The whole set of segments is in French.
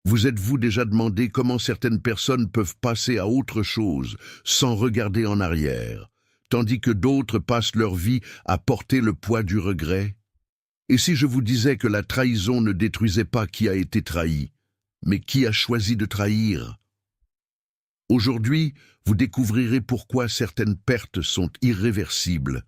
Vous êtes-vous déjà demandé comment certaines personnes peuvent passer à autre chose sans regarder en arrière, tandis que d'autres passent leur vie à porter le poids du regret? Et si je vous disais que la trahison ne détruisait pas qui a été trahi, mais qui a choisi de trahir? Aujourd'hui, vous découvrirez pourquoi certaines pertes sont irréversibles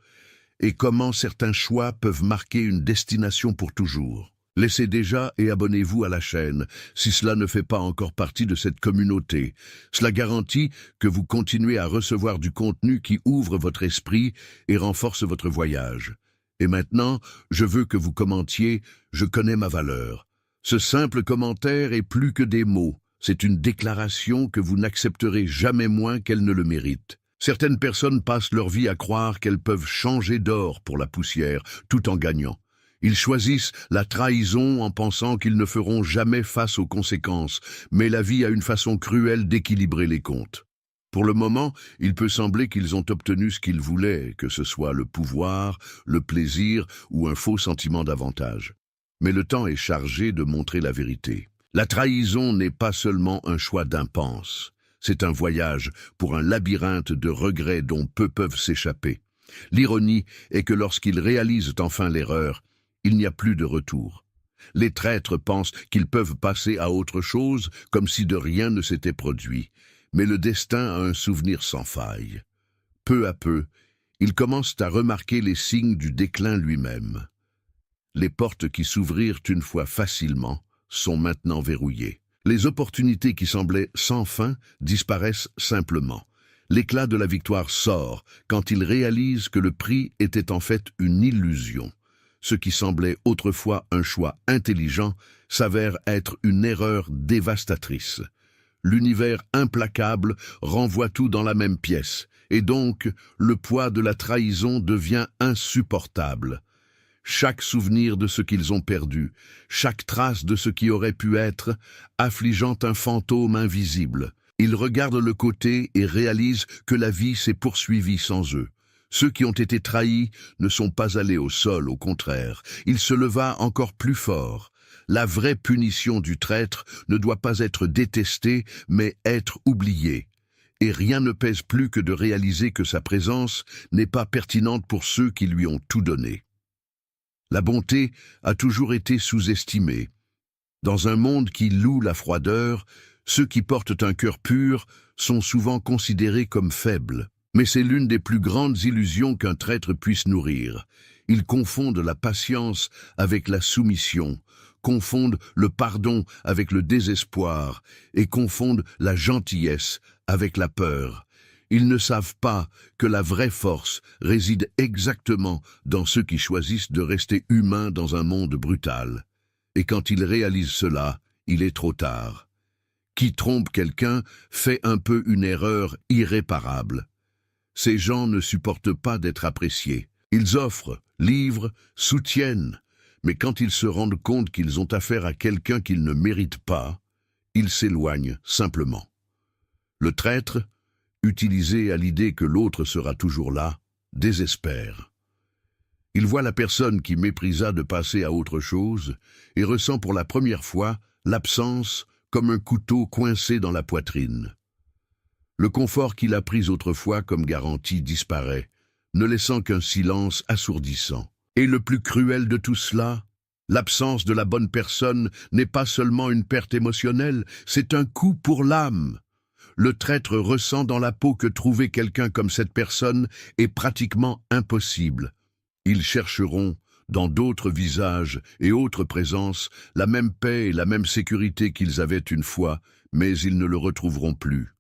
et comment certains choix peuvent marquer une destination pour toujours. Laissez déjà et abonnez-vous à la chaîne si cela ne fait pas encore partie de cette communauté. Cela garantit que vous continuez à recevoir du contenu qui ouvre votre esprit et renforce votre voyage. Et maintenant, je veux que vous commentiez « Je connais ma valeur ». Ce simple commentaire est plus que des mots. C'est une déclaration que vous n'accepterez jamais moins qu'elle ne le mérite. Certaines personnes passent leur vie à croire qu'elles peuvent changer d'or pour la poussière, tout en gagnant. Ils choisissent la trahison en pensant qu'ils ne feront jamais face aux conséquences, mais la vie a une façon cruelle d'équilibrer les comptes. Pour le moment, il peut sembler qu'ils ont obtenu ce qu'ils voulaient, que ce soit le pouvoir, le plaisir ou un faux sentiment d'avantage. Mais le temps est chargé de montrer la vérité. La trahison n'est pas seulement un choix d'impens, c'est un voyage pour un labyrinthe de regrets dont peu peuvent s'échapper. L'ironie est que lorsqu'ils réalisent enfin l'erreur, il n'y a plus de retour. Les traîtres pensent qu'ils peuvent passer à autre chose comme si de rien ne s'était produit, mais le destin a un souvenir sans faille. Peu à peu, ils commencent à remarquer les signes du déclin lui-même. Les portes qui s'ouvrirent une fois facilement sont maintenant verrouillées. Les opportunités qui semblaient sans fin disparaissent simplement. L'éclat de la victoire sort quand ils réalisent que le prix était en fait une illusion. Ce qui semblait autrefois un choix intelligent s'avère être une erreur dévastatrice. L'univers implacable renvoie tout dans la même pièce, et donc le poids de la trahison devient insupportable. Chaque souvenir de ce qu'ils ont perdu, chaque trace de ce qui aurait pu être, affligeant un fantôme invisible. Ils regardent le côté et réalisent que la vie s'est poursuivie sans eux. Ceux qui ont été trahis ne sont pas allés au sol, au contraire. Il se leva encore plus fort. La vraie punition du traître ne doit pas être détestée, mais être oubliée. Et rien ne pèse plus que de réaliser que sa présence n'est pas pertinente pour ceux qui lui ont tout donné. La bonté a toujours été sous-estimée. Dans un monde qui loue la froideur, ceux qui portent un cœur pur sont souvent considérés comme faibles. Mais c'est l'une des plus grandes illusions qu'un traître puisse nourrir. Ils confondent la patience avec la soumission, confondent le pardon avec le désespoir et confondent la gentillesse avec la peur. Ils ne savent pas que la vraie force réside exactement dans ceux qui choisissent de rester humains dans un monde brutal. Et quand ils réalisent cela, il est trop tard. Qui trompe quelqu'un fait un peu une erreur irréparable. Ces gens ne supportent pas d'être appréciés. Ils offrent, livrent, soutiennent, mais quand ils se rendent compte qu'ils ont affaire à quelqu'un qu'ils ne méritent pas, ils s'éloignent simplement. Le traître, utilisé à l'idée que l'autre sera toujours là, désespère. Il voit la personne qui méprisa de passer à autre chose et ressent pour la première fois l'absence comme un couteau coincé dans la poitrine. Le confort qu'il a pris autrefois comme garantie disparaît, ne laissant qu'un silence assourdissant. Et le plus cruel de tout cela, l'absence de la bonne personne n'est pas seulement une perte émotionnelle, c'est un coup pour l'âme. Le traître ressent dans la peau que trouver quelqu'un comme cette personne est pratiquement impossible. Ils chercheront, dans d'autres visages et autres présences, la même paix et la même sécurité qu'ils avaient une fois, mais ils ne le retrouveront plus.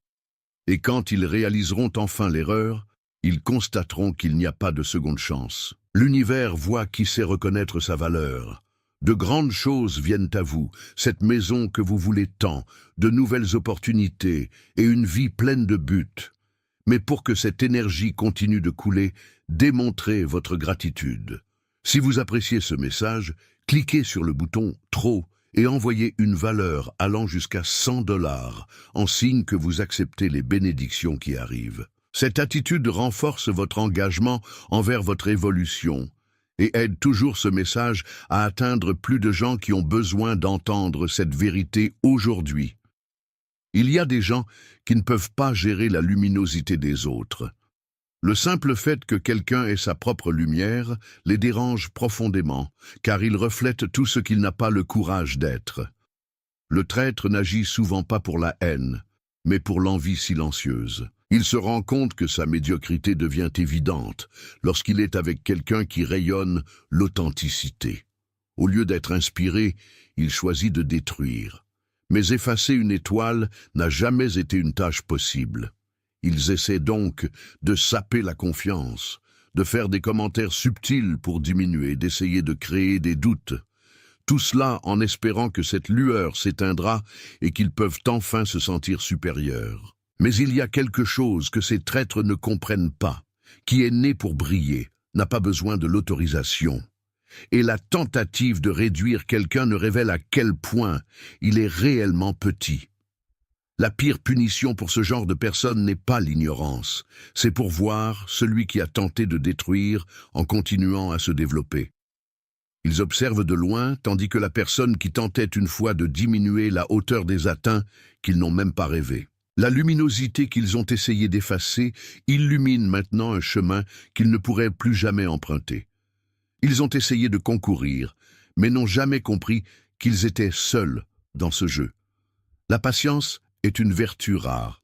Et quand ils réaliseront enfin l'erreur, ils constateront qu'il n'y a pas de seconde chance. L'univers voit qui sait reconnaître sa valeur. De grandes choses viennent à vous, cette maison que vous voulez tant, de nouvelles opportunités et une vie pleine de buts. Mais pour que cette énergie continue de couler, démontrez votre gratitude. Si vous appréciez ce message, cliquez sur le bouton « Trop » et envoyez une valeur allant jusqu'à 100 $, en signe que vous acceptez les bénédictions qui arrivent. Cette attitude renforce votre engagement envers votre évolution et aide toujours ce message à atteindre plus de gens qui ont besoin d'entendre cette vérité aujourd'hui. Il y a des gens qui ne peuvent pas gérer la luminosité des autres. Le simple fait que quelqu'un ait sa propre lumière les dérange profondément, car il reflète tout ce qu'il n'a pas le courage d'être. Le traître n'agit souvent pas pour la haine, mais pour l'envie silencieuse. Il se rend compte que sa médiocrité devient évidente lorsqu'il est avec quelqu'un qui rayonne l'authenticité. Au lieu d'être inspiré, il choisit de détruire. Mais effacer une étoile n'a jamais été une tâche possible. Ils essaient donc de saper la confiance, de faire des commentaires subtils pour diminuer, d'essayer de créer des doutes. Tout cela en espérant que cette lueur s'éteindra et qu'ils peuvent enfin se sentir supérieurs. Mais il y a quelque chose que ces traîtres ne comprennent pas, qui est né pour briller, n'a pas besoin de l'autorisation. Et la tentative de réduire quelqu'un ne révèle à quel point il est réellement petit. La pire punition pour ce genre de personne n'est pas l'ignorance, c'est pour voir celui qui a tenté de détruire en continuant à se développer. Ils observent de loin, tandis que la personne qui tentait une fois de diminuer la hauteur des atteints qu'ils n'ont même pas rêvé. La luminosité qu'ils ont essayé d'effacer illumine maintenant un chemin qu'ils ne pourraient plus jamais emprunter. Ils ont essayé de concourir, mais n'ont jamais compris qu'ils étaient seuls dans ce jeu. La patience est une vertu rare,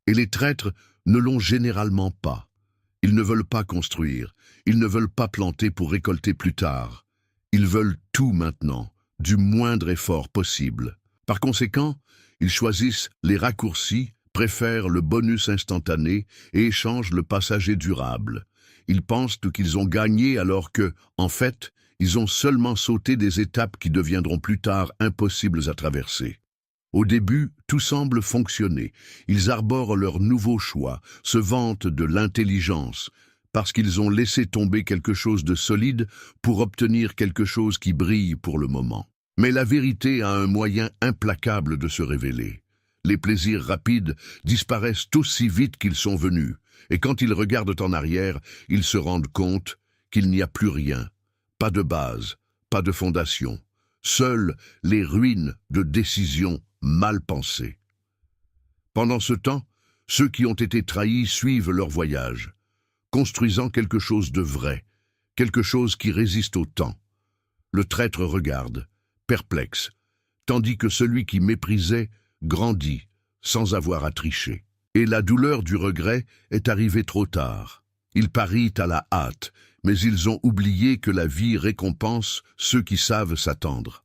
et les traîtres ne l'ont généralement pas. Ils ne veulent pas construire, ils ne veulent pas planter pour récolter plus tard. Ils veulent tout maintenant, du moindre effort possible. Par conséquent, ils choisissent les raccourcis, préfèrent le bonus instantané et échangent le passager durable. Ils pensent qu'ils ont gagné alors que, en fait, ils ont seulement sauté des étapes qui deviendront plus tard impossibles à traverser. Au début, tout semble fonctionner. Ils arborent leur nouveau choix, se vantent de l'intelligence, parce qu'ils ont laissé tomber quelque chose de solide pour obtenir quelque chose qui brille pour le moment. Mais la vérité a un moyen implacable de se révéler. Les plaisirs rapides disparaissent aussi vite qu'ils sont venus, et quand ils regardent en arrière, ils se rendent compte qu'il n'y a plus rien, pas de base, pas de fondation, seules les ruines de décisions mal pensées. Pendant ce temps, ceux qui ont été trahis suivent leur voyage, construisant quelque chose de vrai, quelque chose qui résiste au temps. Le traître regarde, perplexe, tandis que celui qui méprisait grandit sans avoir à tricher. Et la douleur du regret est arrivée trop tard. Ils parient à la hâte, mais ils ont oublié que la vie récompense ceux qui savent s'attendre.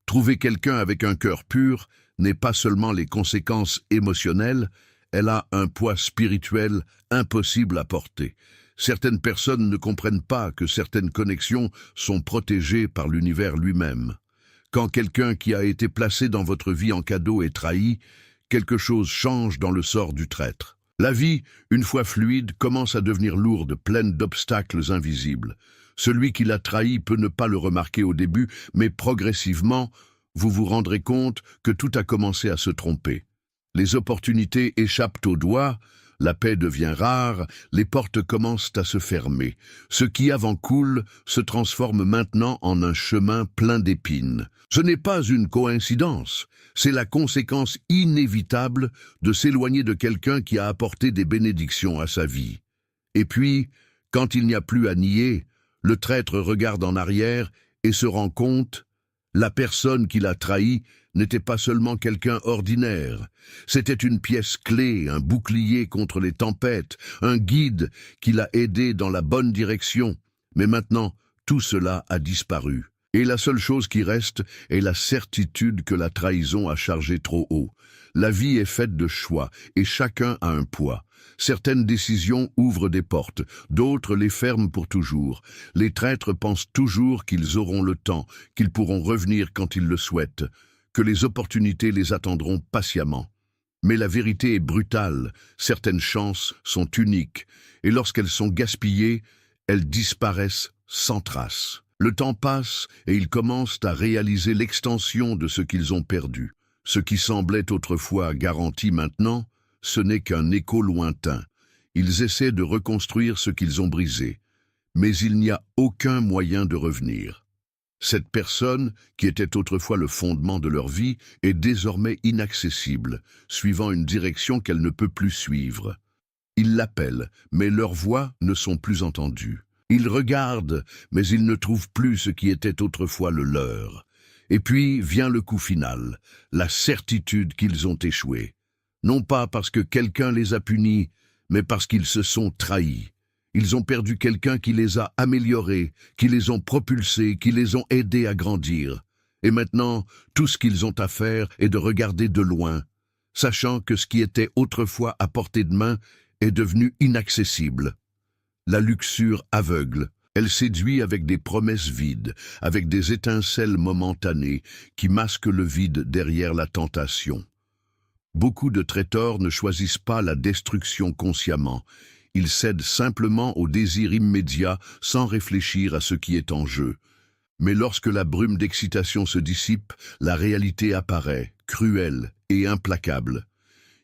Trouver quelqu'un avec un cœur pur n'est pas seulement les conséquences émotionnelles, elle a un poids spirituel impossible à porter. Certaines personnes ne comprennent pas que certaines connexions sont protégées par l'univers lui-même. Quand quelqu'un qui a été placé dans votre vie en cadeau est trahi, quelque chose change dans le sort du traître. La vie, une fois fluide, commence à devenir lourde, pleine d'obstacles invisibles. Celui qui l'a trahi peut ne pas le remarquer au début, mais progressivement, vous vous rendrez compte que tout a commencé à se tromper. Les opportunités échappent aux doigts, la paix devient rare, les portes commencent à se fermer. Ce qui avant coule se transforme maintenant en un chemin plein d'épines. Ce n'est pas une coïncidence, c'est la conséquence inévitable de s'éloigner de quelqu'un qui a apporté des bénédictions à sa vie. Et puis, quand il n'y a plus à nier, le traître regarde en arrière et se rend compte, la personne qui l'a trahi n'était pas seulement quelqu'un ordinaire, c'était une pièce clé, un bouclier contre les tempêtes, un guide qui l'a aidé dans la bonne direction. Mais maintenant, tout cela a disparu. Et la seule chose qui reste est la certitude que la trahison a chargé trop haut. La vie est faite de choix, et chacun a un poids. Certaines décisions ouvrent des portes, d'autres les ferment pour toujours. Les traîtres pensent toujours qu'ils auront le temps, qu'ils pourront revenir quand ils le souhaitent, que les opportunités les attendront patiemment. Mais la vérité est brutale, certaines chances sont uniques, et lorsqu'elles sont gaspillées, elles disparaissent sans trace. Le temps passe et ils commencent à réaliser l'extension de ce qu'ils ont perdu. Ce qui semblait autrefois garanti maintenant, ce n'est qu'un écho lointain. Ils essaient de reconstruire ce qu'ils ont brisé. mais il n'y a aucun moyen de revenir. Cette personne, qui était autrefois le fondement de leur vie, est désormais inaccessible, suivant une direction qu'elle ne peut plus suivre. Ils l'appellent, mais leurs voix ne sont plus entendues. Ils regardent, mais ils ne trouvent plus ce qui était autrefois le leur. Et puis vient le coup final, la certitude qu'ils ont échoué. Non pas parce que quelqu'un les a punis, mais parce qu'ils se sont trahis. Ils ont perdu quelqu'un qui les a améliorés, qui les ont propulsés, qui les ont aidés à grandir. Et maintenant, tout ce qu'ils ont à faire est de regarder de loin, sachant que ce qui était autrefois à portée de main est devenu inaccessible. La luxure aveugle, elle séduit avec des promesses vides, avec des étincelles momentanées qui masquent le vide derrière la tentation. Beaucoup de traiteurs ne choisissent pas la destruction consciemment. Ils cèdent simplement au désir immédiat sans réfléchir à ce qui est en jeu. Mais lorsque la brume d'excitation se dissipe, la réalité apparaît, cruelle et implacable.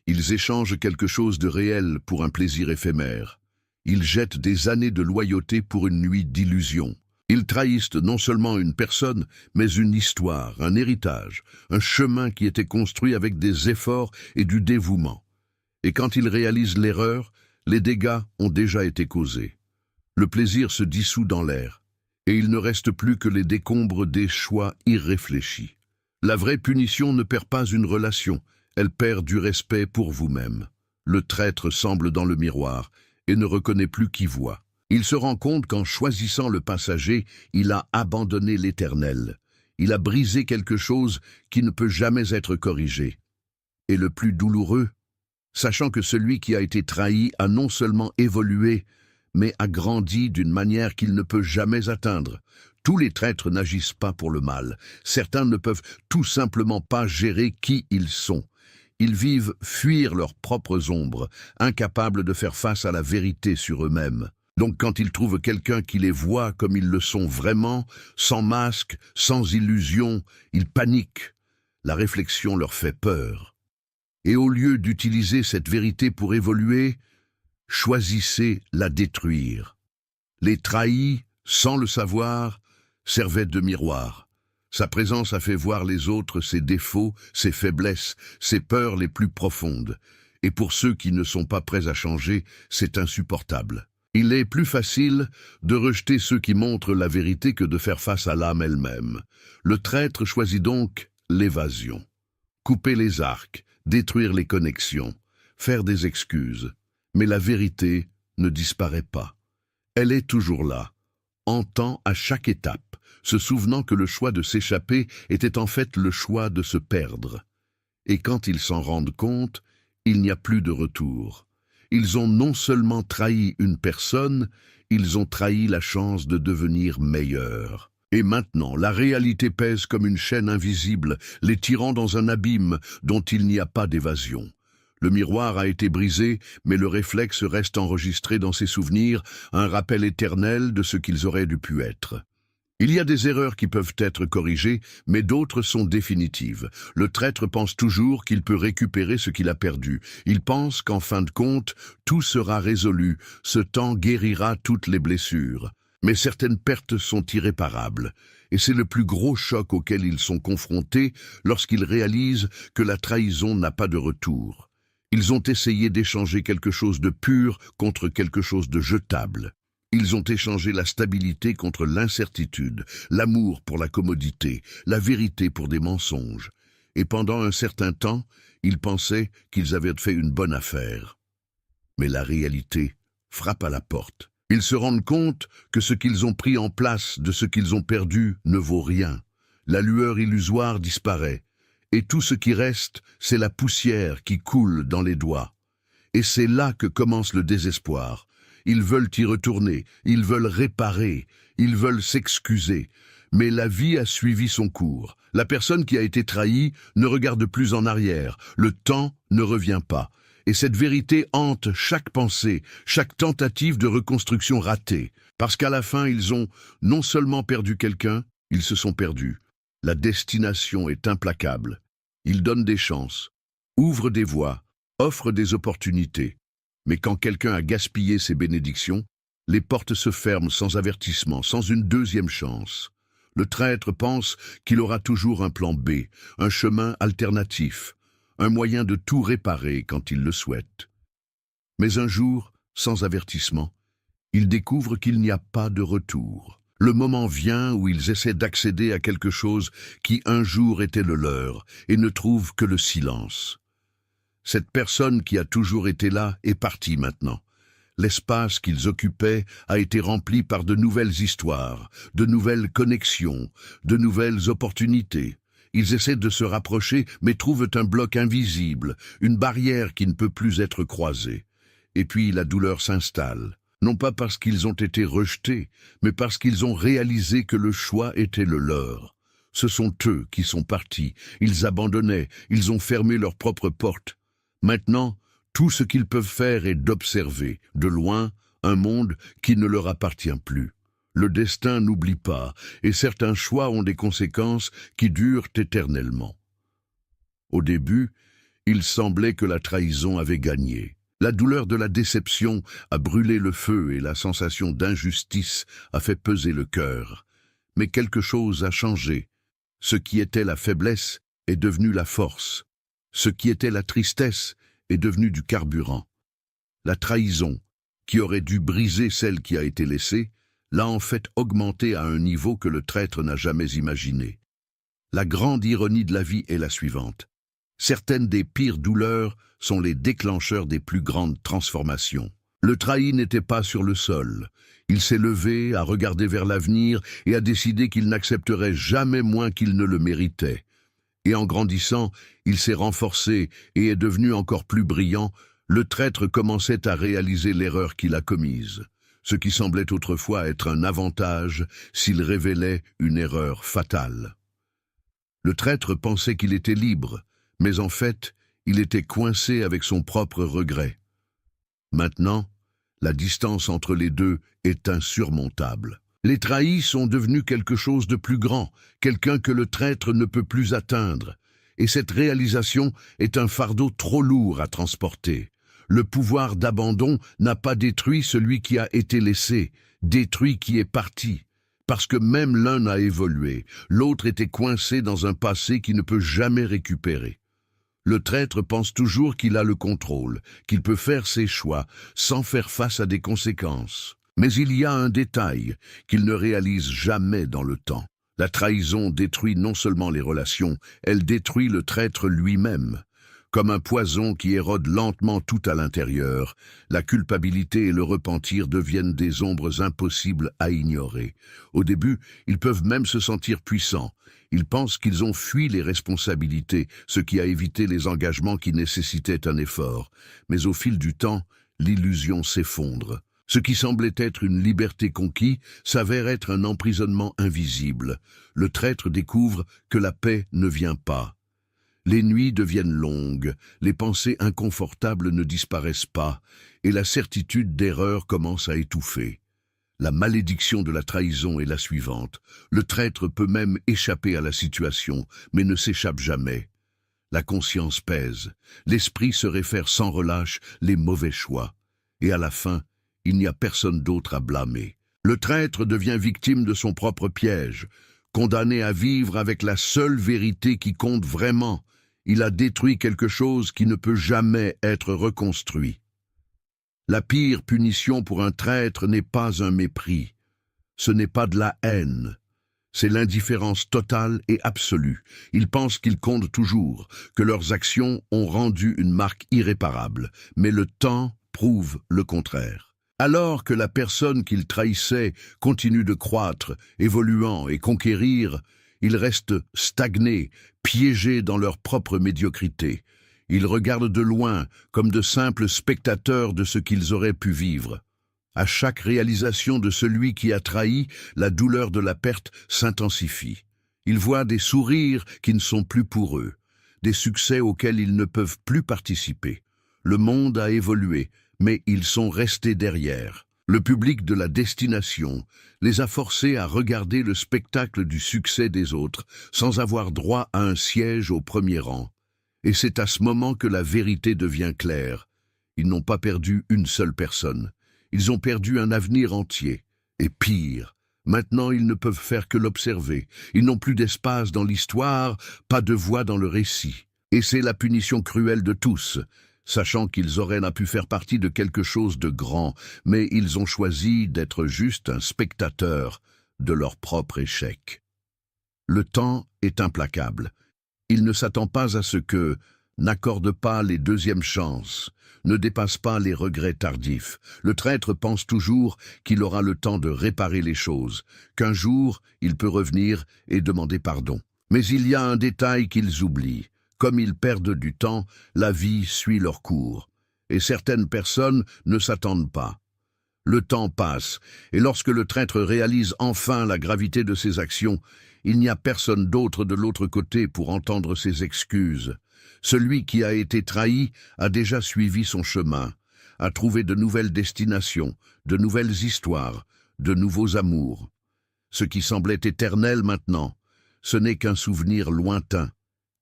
Ils échangent quelque chose de réel pour un plaisir éphémère. Ils jettent des années de loyauté pour une nuit d'illusion. Ils trahissent non seulement une personne, mais une histoire, un héritage, un chemin qui était construit avec des efforts et du dévouement. Et quand ils réalisent l'erreur, les dégâts ont déjà été causés. Le plaisir se dissout dans l'air, et il ne reste plus que les décombres des choix irréfléchis. La vraie punition ne perd pas une relation, elle perd du respect pour vous-même. Le traître semble dans le miroir et ne reconnaît plus qui voit. Il se rend compte qu'en choisissant le passager, il a abandonné l'éternel. Il a brisé quelque chose qui ne peut jamais être corrigé. Et le plus douloureux, sachant que celui qui a été trahi a non seulement évolué, mais a grandi d'une manière qu'il ne peut jamais atteindre. Tous les traîtres n'agissent pas pour le mal. Certains ne peuvent tout simplement pas gérer qui ils sont. Ils vivent fuir leurs propres ombres, incapables de faire face à la vérité sur eux-mêmes. Donc quand ils trouvent quelqu'un qui les voit comme ils le sont vraiment, sans masque, sans illusion, ils paniquent. La réflexion leur fait peur. Et au lieu d'utiliser cette vérité pour évoluer, choisissez la détruire. Les trahis, sans le savoir, servaient de miroir. Sa présence a fait voir les autres ses défauts, ses faiblesses, ses peurs les plus profondes. Et pour ceux qui ne sont pas prêts à changer, c'est insupportable. Il est plus facile de rejeter ceux qui montrent la vérité que de faire face à l'âme elle-même. Le traître choisit donc l'évasion. Couper les arcs, détruire les connexions, faire des excuses. Mais la vérité ne disparaît pas. Elle est toujours là, en temps à chaque étape, se souvenant que le choix de s'échapper était en fait le choix de se perdre. Et quand ils s'en rendent compte, il n'y a plus de retour. Ils ont non seulement trahi une personne, ils ont trahi la chance de devenir meilleurs. Et maintenant, la réalité pèse comme une chaîne invisible, les tirant dans un abîme dont il n'y a pas d'évasion. Le miroir a été brisé, mais le réflexe reste enregistré dans ses souvenirs, un rappel éternel de ce qu'ils auraient dû pu être. Il y a des erreurs qui peuvent être corrigées, mais d'autres sont définitives. Le traître pense toujours qu'il peut récupérer ce qu'il a perdu. Il pense qu'en fin de compte, tout sera résolu, ce temps guérira toutes les blessures. Mais certaines pertes sont irréparables, et c'est le plus gros choc auquel ils sont confrontés lorsqu'ils réalisent que la trahison n'a pas de retour. Ils ont essayé d'échanger quelque chose de pur contre quelque chose de jetable. Ils ont échangé la stabilité contre l'incertitude, l'amour pour la commodité, la vérité pour des mensonges. Et pendant un certain temps, ils pensaient qu'ils avaient fait une bonne affaire. Mais la réalité frappe à la porte. Ils se rendent compte que ce qu'ils ont pris en place de ce qu'ils ont perdu ne vaut rien. La lueur illusoire disparaît. Et tout ce qui reste, c'est la poussière qui coule dans les doigts. Et c'est là que commence le désespoir. Ils veulent y retourner, ils veulent réparer, ils veulent s'excuser. Mais la vie a suivi son cours. La personne qui a été trahie ne regarde plus en arrière. Le temps ne revient pas. Et cette vérité hante chaque pensée, chaque tentative de reconstruction ratée. Parce qu'à la fin, ils ont non seulement perdu quelqu'un, ils se sont perdus. La destination est implacable. Il donne des chances, ouvre des voies, offre des opportunités. Mais quand quelqu'un a gaspillé ses bénédictions, Les portes se ferment sans avertissement, sans une deuxième chance. Le traître pense qu'il aura toujours un plan B, un chemin alternatif, un moyen de tout réparer quand il le souhaite. Mais un jour, sans avertissement, il découvre qu'il n'y a pas de retour. Le moment vient où ils essaient d'accéder à quelque chose qui un jour était le leur et ne trouvent que le silence. Cette personne qui a toujours été là est partie maintenant. L'espace qu'ils occupaient a été rempli par de nouvelles histoires, de nouvelles connexions, de nouvelles opportunités. Ils essaient de se rapprocher, mais trouvent un bloc invisible, une barrière qui ne peut plus être croisée. Et puis la douleur s'installe, non pas parce qu'ils ont été rejetés, mais parce qu'ils ont réalisé que le choix était le leur. Ce sont eux qui sont partis, ils abandonnaient, ils ont fermé leurs propres portes. Maintenant, tout ce qu'ils peuvent faire est d'observer, de loin, un monde qui ne leur appartient plus. Le destin n'oublie pas, et certains choix ont des conséquences qui durent éternellement. Au début, il semblait que la trahison avait gagné. La douleur de la déception a brûlé le feu et la sensation d'injustice a fait peser le cœur. Mais quelque chose a changé. Ce qui était la faiblesse est devenu la force. Ce qui était la tristesse est devenu du carburant. La trahison, qui aurait dû briser celle qui a été laissée, l'a en fait augmentée à un niveau que le traître n'a jamais imaginé. La grande ironie de la vie est la suivante. Certaines des pires douleurs sont les déclencheurs des plus grandes transformations. Le trahi n'était pas sur le sol. Il s'est levé, a regardé vers l'avenir et a décidé qu'il n'accepterait jamais moins qu'il ne le méritait. Et en grandissant, il s'est renforcé et est devenu encore plus brillant. Le traître commençait à réaliser l'erreur qu'il a commise. Ce qui semblait autrefois être un avantage s'il révélait une erreur fatale. Le traître pensait qu'il était libre, mais en fait, il était coincé avec son propre regret. Maintenant, la distance entre les deux est insurmontable. Les trahis sont devenus quelque chose de plus grand, quelqu'un que le traître ne peut plus atteindre. Et cette réalisation est un fardeau trop lourd à transporter. Le pouvoir d'abandon n'a pas détruit celui qui a été laissé, détruit qui est parti. Parce que même l'un a évolué, l'autre était coincé dans un passé qui ne peut jamais récupérer. Le traître pense toujours qu'il a le contrôle, qu'il peut faire ses choix sans faire face à des conséquences. Mais il y a un détail qu'il ne réalise jamais dans le temps. La trahison détruit non seulement les relations, elle détruit le traître lui-même. Comme un poison qui érode lentement tout à l'intérieur, la culpabilité et le repentir deviennent des ombres impossibles à ignorer. Au début, ils peuvent même se sentir puissants. Ils pensent qu'ils ont fui les responsabilités, ce qui a évité les engagements qui nécessitaient un effort. Mais au fil du temps, l'illusion s'effondre. Ce qui semblait être une liberté conquise s'avère être un emprisonnement invisible. Le traître découvre que la paix ne vient pas. Les nuits deviennent longues, les pensées inconfortables ne disparaissent pas, et la certitude d'erreur commence à étouffer. La malédiction de la trahison est la suivante. Le traître peut même échapper à la situation, mais ne s'échappe jamais. La conscience pèse, l'esprit se réfère sans relâche les mauvais choix, et à la fin, il n'y a personne d'autre à blâmer. Le traître devient victime de son propre piège, condamné à vivre avec la seule vérité qui compte vraiment. Il a détruit quelque chose qui ne peut jamais être reconstruit. La pire punition pour un traître n'est pas un mépris. Ce n'est pas de la haine. C'est l'indifférence totale et absolue. Ils pensent qu'ils comptent toujours, que leurs actions ont rendu une marque irréparable. Mais le temps prouve le contraire. Alors que la personne qu'ils trahissaient continue de croître, évoluant et conquérir, ils restent stagnés, piégés dans leur propre médiocrité. Ils regardent de loin, comme de simples spectateurs de ce qu'ils auraient pu vivre. À chaque réalisation de celui qui a trahi, la douleur de la perte s'intensifie. Ils voient des sourires qui ne sont plus pour eux, des succès auxquels ils ne peuvent plus participer. Le monde a évolué, mais ils sont restés derrière. Le public de la destination les a forcés à regarder le spectacle du succès des autres, sans avoir droit à un siège au premier rang. Et c'est à ce moment que la vérité devient claire. Ils n'ont pas perdu une seule personne. Ils ont perdu un avenir entier. Et pire, maintenant ils ne peuvent faire que l'observer. Ils n'ont plus d'espace dans l'histoire, pas de voix dans le récit. Et c'est la punition cruelle de tous, sachant qu'ils auraient pu faire partie de quelque chose de grand, mais ils ont choisi d'être juste un spectateur de leur propre échec. Le temps est implacable. Il ne s'attend pas à ce que, n'accorde pas les deuxièmes chances, ne dépasse pas les regrets tardifs. Le traître pense toujours qu'il aura le temps de réparer les choses, qu'un jour il peut revenir et demander pardon. Mais il y a un détail qu'ils oublient. Comme ils perdent du temps, la vie suit leur cours. Et certaines personnes ne s'attendent pas. Le temps passe, et lorsque le traître réalise enfin la gravité de ses actions, il n'y a personne d'autre de l'autre côté pour entendre ses excuses. Celui qui a été trahi a déjà suivi son chemin, a trouvé de nouvelles destinations, de nouvelles histoires, de nouveaux amours. Ce qui semblait éternel maintenant, ce n'est qu'un souvenir lointain.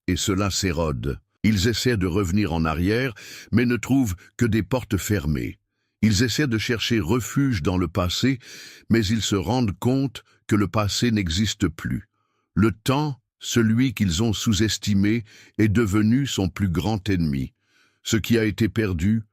Et cela s'érode. Ils essaient de revenir en arrière, mais ne trouvent que des portes fermées. Ils essaient de chercher refuge dans le passé, mais ils se rendent compte que le passé n'existe plus. Le temps, celui qu'ils ont sous-estimé, est devenu son plus grand ennemi. Ce qui a été perdu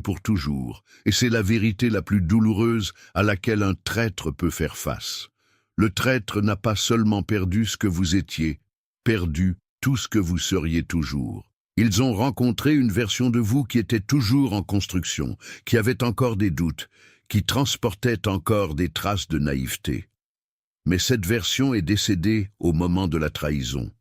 pour toujours, et c'est la vérité la plus douloureuse à laquelle un traître peut faire face. Le traître n'a pas seulement perdu ce que vous étiez, perdu tout ce que vous seriez toujours. Ils ont rencontré une version de vous qui était toujours en construction, qui avait encore des doutes, qui transportait encore des traces de naïveté. Mais cette version est décédée au moment de la trahison.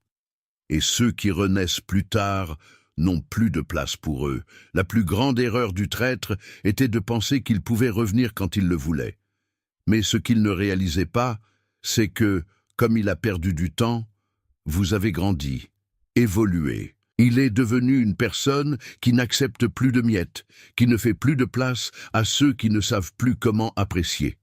Et ceux qui renaissent plus tard n'ont plus de place pour eux. La plus grande erreur du traître était de penser qu'il pouvait revenir quand il le voulait. Mais ce qu'il ne réalisait pas, c'est que, comme il a perdu du temps, vous avez grandi, évolué. Il est devenu une personne qui n'accepte plus de miettes, qui ne fait plus de place à ceux qui ne savent plus comment apprécier.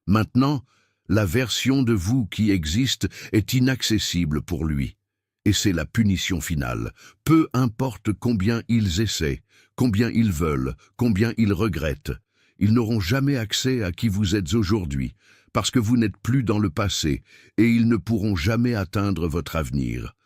Maintenant, la version de vous qui existe est inaccessible pour lui. Et c'est la punition finale. Peu importe combien ils essaient, combien ils veulent, combien ils regrettent. Ils n'auront jamais accès à qui vous êtes aujourd'hui, parce que vous n'êtes plus dans le passé, et ils ne pourront jamais atteindre votre avenir.